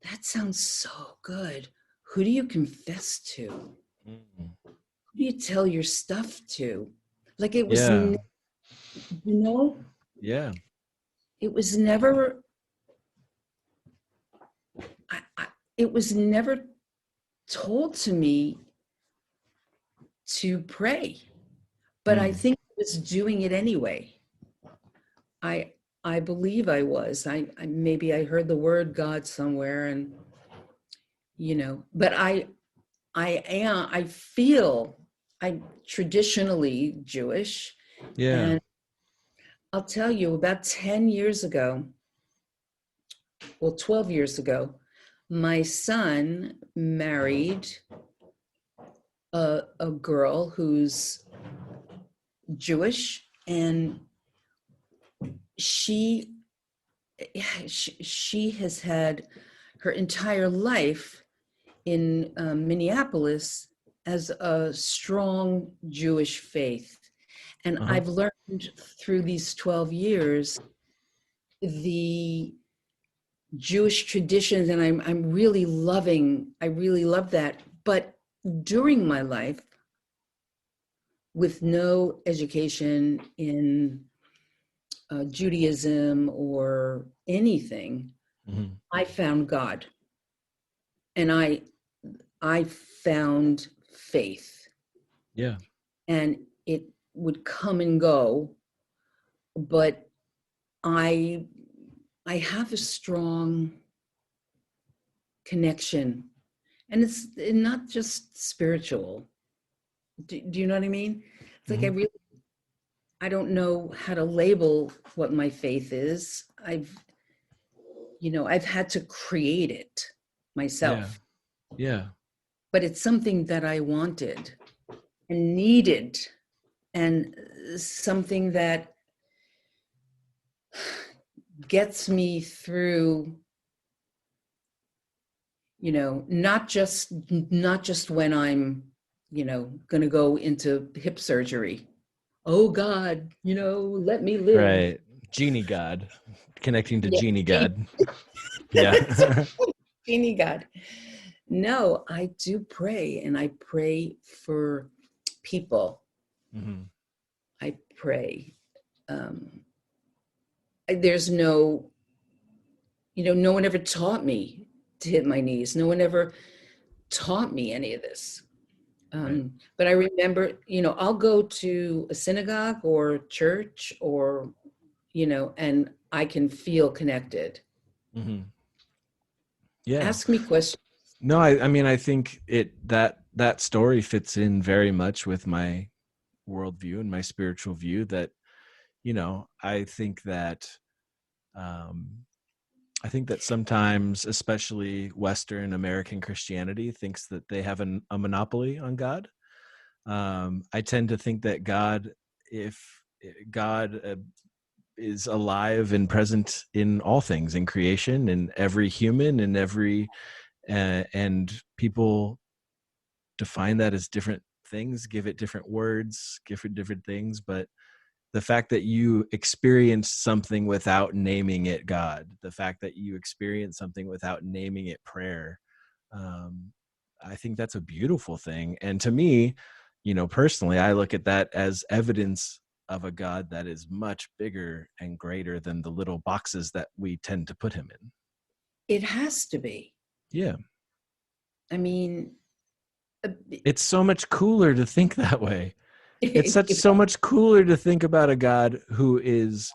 that sounds so good. Who do you confess to? Mm. Who do you tell your stuff to? Like it was, Yeah. you know, Yeah. it was never, it was never told to me to pray, but I Mm. think I was doing it anyway. I I believe I was. I maybe I heard the word God somewhere, and but I feel I'm traditionally Jewish, Yeah. and I'll tell you about 10 years ago, well 12 years ago, my son married a girl who's Jewish, and she she has had her entire life in Minneapolis as a strong Jewish faith. And Uh-huh. I've learned through these 12 years the Jewish traditions, and I really love that. But during my life, with no education in Judaism or anything, Mm-hmm. I found God, and I found faith, Yeah. and it would come and go, but I I have a strong connection, and it's not just spiritual. Do you know what I mean? It's like Mm-hmm. I don't know how to label what my faith is. I've had to create it Yeah. myself, Yeah. but it's something that I wanted and needed, and something that gets me through, not just when I'm going to go into hip surgery. Oh God, let me live. Right. Genie God. Connecting to Yeah. Genie God. Yeah. Genie God. No, I do pray, and I pray for people. Mm-hmm. I pray. um there's no one ever taught me to hit my knees. No one ever taught me any of this. Right. But I remember, I'll go to a synagogue or church or, and I can feel connected. Mm-hmm. Yeah. Ask me questions. No, I mean, I think that story fits in very much with my worldview and my spiritual view. That I think that um, sometimes, especially Western American Christianity, thinks that they have a monopoly on God. I tend to think that if God is alive and present in all things, in creation, and every human, and and people define that as different things, give it different words, give it different things, but the fact that you experience something without naming it God, the fact that you experience something without naming it prayer, um, I think that's a beautiful thing. And to me, personally, I look at that as evidence of a God that is much bigger and greater than the little boxes that we tend to put him in. It has to be. Yeah. I mean, It's so much cooler to think that way. It's you so much cooler to think about a God who is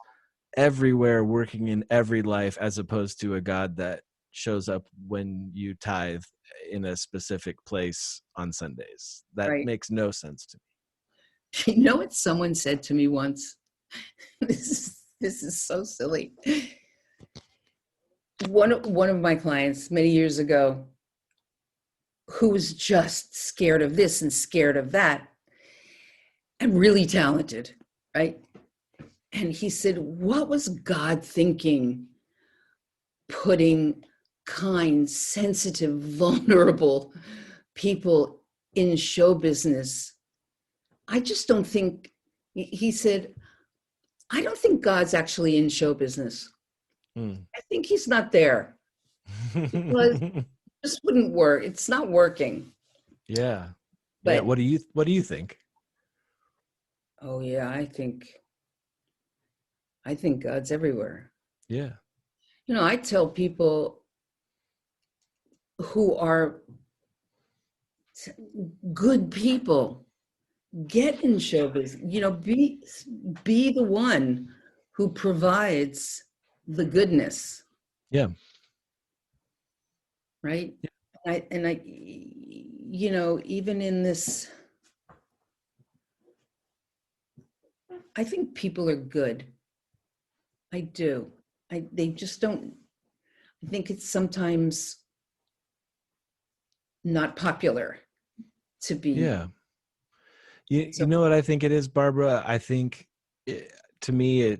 everywhere, working in every life, as opposed to a God that shows up when you tithe in a specific place on Sundays. That right. makes no sense to You know what someone said to me once? This is so silly. One of my clients many years ago, who was just scared of this and scared of that, and really talented, right? And he said, what was God thinking putting kind, sensitive, vulnerable people in show business? I just don't think, he said, I don't think God's actually in show business. me. I think he's not there because it just wouldn't work. It's not working. Yeah. Yeah. But What do you think? oh yeah, I think God's everywhere. Yeah. I tell people who are good people, get in show business. Be the one who provides the goodness, Yeah. right? And I even in this, I think people are good. I do. They just don't. I think it's sometimes not popular to be. Yeah. You So know what I think it is, Barbara? I think to me,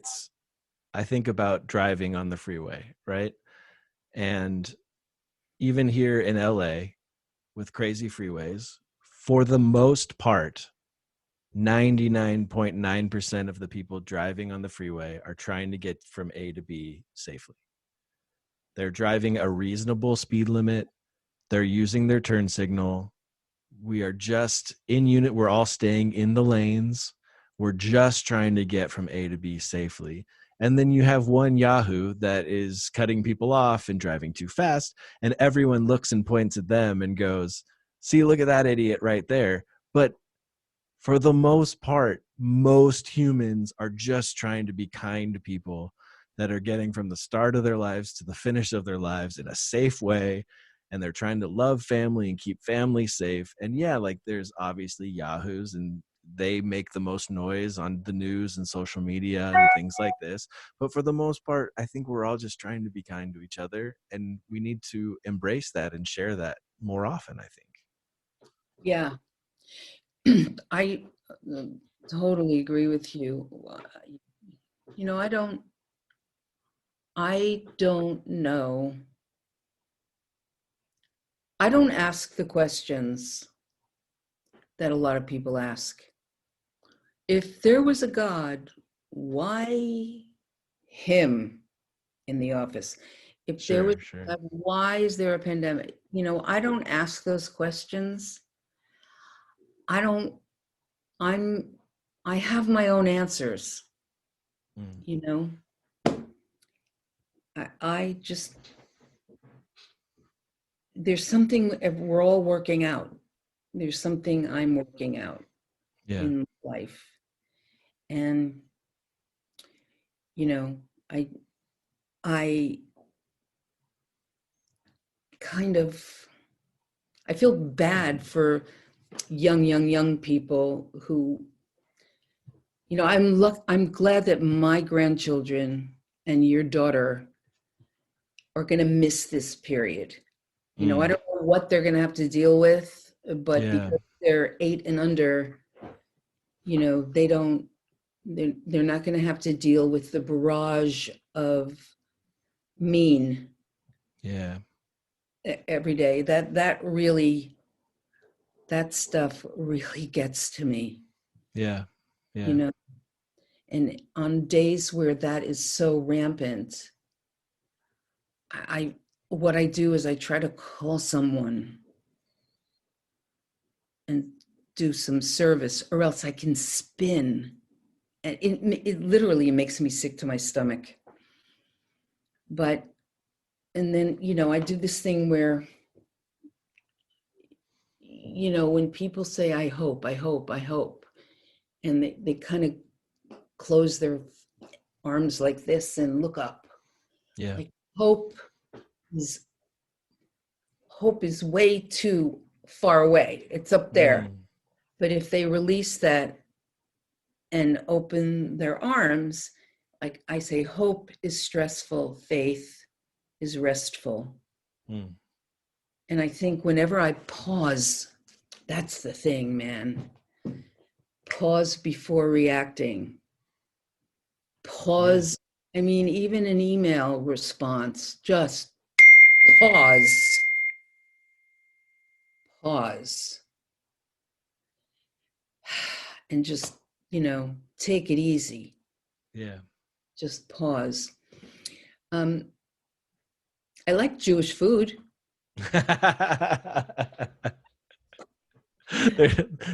I think about driving on the freeway, right? And even here in LA with crazy freeways, for the most part, 99.9% of the people driving on the freeway are trying to get from A to B safely. They're driving a reasonable speed limit. They're using their turn signal. We are just in unit. We're all staying in the lanes. We're just trying to get from A to B safely. And then you have one Yahoo that is cutting people off and driving too fast. And everyone looks and points at them and goes, see, look at that idiot right there. But for the most part, most humans are just trying to be kind to people that are getting from the start of their lives to the finish of their lives in a safe way. And they're trying to love family and keep family safe. And yeah, like there's obviously Yahoos and they make the most noise on the news and social media and things like this. But for the most part, I think we're all just trying to be kind to each other. And we need to embrace that and share that more often, I think. yeah, I totally agree with you. I don't know. I don't ask the questions that a lot of people ask. If there was a God, why him in the office? If there was Sure, a sure. God, why is there a pandemic? I don't ask those questions. I don't, I'm, I have my own answers, Mm. you know? I just, there's something we're all working out. There's something I'm working out Yeah. in life. And, you know, I kind of, I feel bad for young people who, you know, I'm glad that my grandchildren and your daughter are going to miss this period. You know, I Mm. don't know what they're going to have to deal with, but Yeah. because they're 8 and under, you know, they're not going to have to deal with the barrage of mean Yeah. every day. That stuff really gets to me, Yeah. you Yeah. know. And on days where that is so rampant, I what I do is I try to call someone and do some service, or else I can spin. And it literally makes me sick to my stomach. But, and then, you know, I do this thing where, you know, when people say, I hope, and they kind of close their arms like this and look up. Yeah. Like is hope is way too far away. It's up there. Mm. But if they release that and open their arms, like I say, hope is stressful, faith is restful. Mm. And I think whenever I pause, that's the thing, man. Pause before reacting. Yeah. Pause. I mean, even an email response, just pause, pause, and just, you know, take it easy. Yeah. Just pause. Um, I like Jewish food.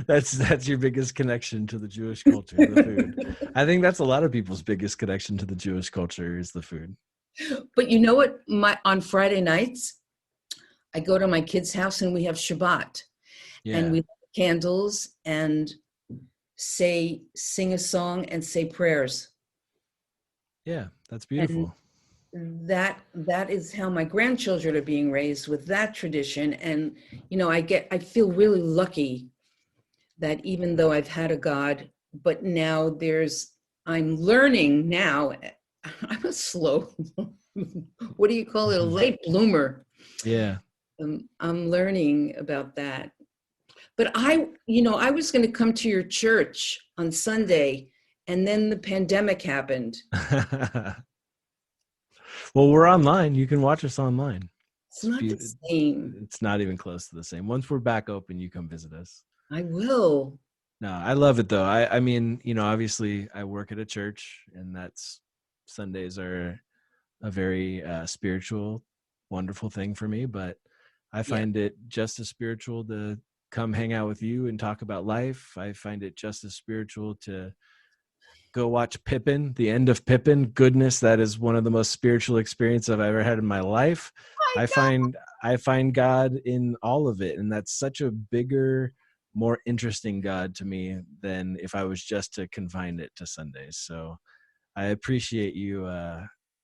That's your biggest connection to the Jewish culture, the food. I think that's a lot of people's biggest connection to the Jewish culture is the food. But you know what? On Friday nights, I go to my kid's house and we have Shabbat, and Yeah. we light candles and sing a song and say prayers. Yeah, that's And beautiful. that is how my grandchildren are being raised, with that tradition. And you know, I feel really lucky that even though I've had a God, but now I'm learning now. I'm a slow, what do you call it, a late bloomer. Yeah. I'm learning about that. But you know, I was going to come to your church on Sunday, and then the pandemic happened. Well, we're online. You can watch us online. It's not the same. It's not even close to the same. Once we're back open, you come visit us. I will. No, I love it though. I mean, you know, obviously I work at a church and that's Sundays are a very spiritual, wonderful thing for me, but I Yeah. find it just as spiritual to come hang out with you and talk about life. I find it just as spiritual to go watch Pippin, the end of Pippin. Goodness, that is one of the most spiritual experiences I've ever had in my life. I I know. find I find God in all of it, and that's such a bigger, more interesting God to me than if I was just to confine it to Sundays. So I appreciate you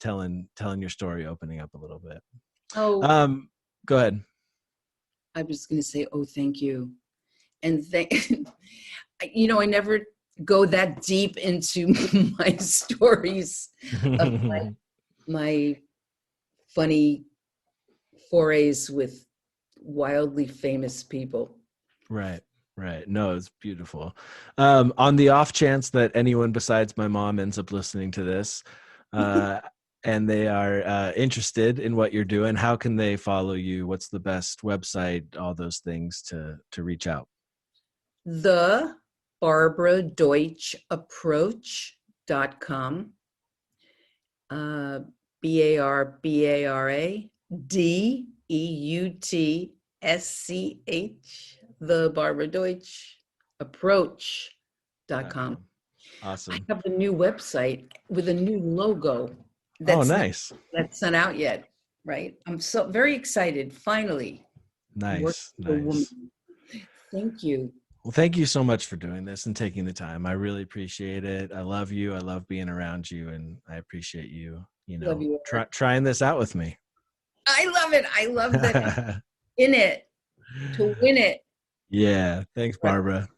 telling your story, opening up a little bit. Oh, Go ahead. I was going to say, oh, thank you. And you know, I never go that deep into my stories of my funny forays with wildly famous people. Right. Right. No, it's beautiful. On the off chance that anyone besides my mom ends up listening to this, uh, and they are interested in what you're doing, how can they follow you? What's the best website? All those things to reach out. The Barbara Deutsch Approach.com. BarbaraDeutsch, the Barbara Deutsch Approach.com. I Awesome. have a new website with a new logo Oh, that's nice. not out yet. right? I'm so very excited. Finally, work Nice, with a woman. nice. Thank you. Well, thank you so much for doing this and taking the time. I really appreciate it. I love you. I love being around you, and I appreciate you, Love you. trying this out with me. I love it. I love that in it to win it. Yeah. Thanks, Right. Barbara.